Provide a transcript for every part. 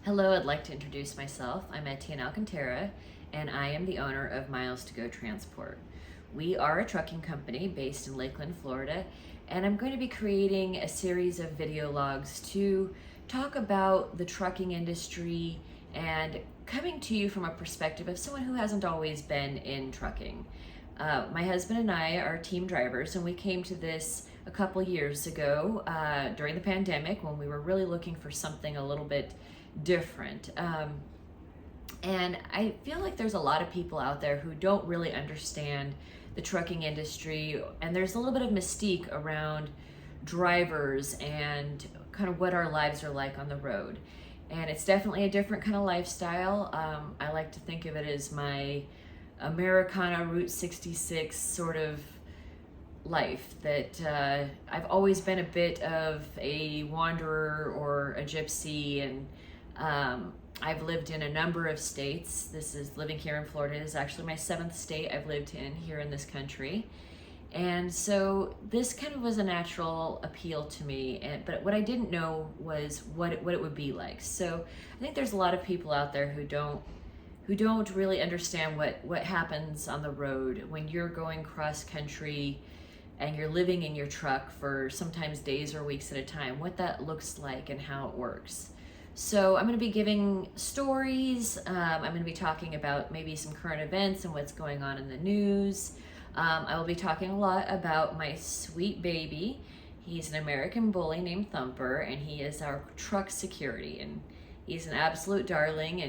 Hello, I'd like to introduce myself. I'm Etienne Alcantara, and I am the owner of Miles to Go Transport. We are a trucking company based in Lakeland, Florida, and I'm going to be creating a series of video logs to talk about the trucking industry and coming to you from a perspective of someone who hasn't always been in trucking. My husband and I are team drivers, and we came to this a couple years ago during the pandemic when we were really looking for something a little bit different. And I feel like there's a lot of people out there who don't really understand the trucking industry, and there's a little bit of mystique around drivers and kind of what our lives are like on the road. And it's definitely a different kind of lifestyle. I like to think of it as my Americana Route 66 sort of life, that I've always been a bit of a wanderer or a gypsy, and I've lived in a number of states. Living here in Florida is actually my 7th state I've lived in here in this country. And so this kind of was a natural appeal to me, but what I didn't know was what it would be like. So I think there's a lot of people out there who don't really understand what happens on the road when you're going cross country and you're living in your truck for sometimes days or weeks at a time, what that looks like and how it works. So I'm going to be giving stories. I'm going to be talking about maybe some current events and what's going on in the news. I will be talking a lot about my sweet baby. He's an American bully named Thumper, and he is our truck security, and he's an absolute darling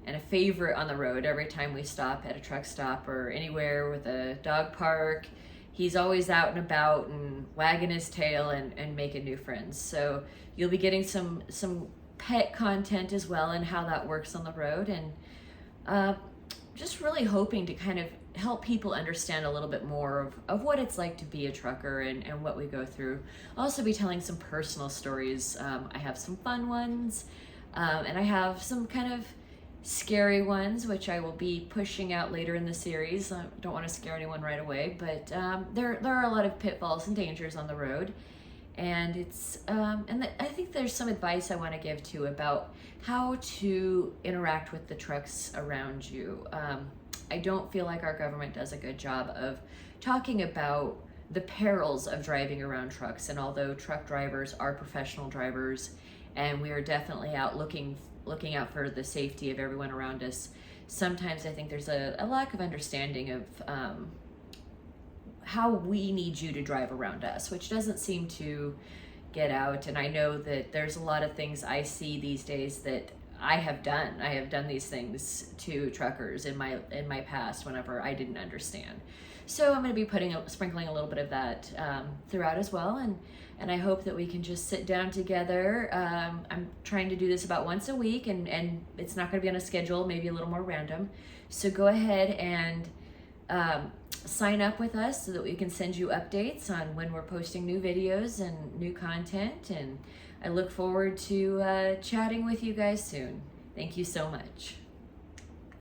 and a favorite on the road. Every time we stop at a truck stop or anywhere with a dog park, he's always out and about and wagging his tail and making new friends. So you'll be getting some pet content as well and how that works on the road, and just really hoping to kind of help people understand a little bit more of what it's like to be a trucker and what we go through. I'll also be telling some personal stories. I have some fun ones, and I have some kind of scary ones, which I will be pushing out later in the series. I don't want to scare anyone right away, but there are a lot of pitfalls and dangers on the road. And I think there's some advice I want to give too about how to interact with the trucks around you. I don't feel like our government does a good job of talking about the perils of driving around trucks. And although truck drivers are professional drivers, and we are definitely out looking out for the safety of everyone around us, sometimes I think there's a lack of understanding of how we need you to drive around us, which doesn't seem to get out. And I know that there's a lot of things I see these days that I have done. I have done these things to truckers in my past whenever I didn't understand. So I'm going to be sprinkling a little bit of that throughout as well, and I hope that we can just sit down together. I'm trying to do this about once a week, and it's not going to be on a schedule, maybe a little more random. So go ahead and sign up with us so that we can send you updates on when we're posting new videos and new content, and I look forward to chatting with you guys soon. Thank you so much.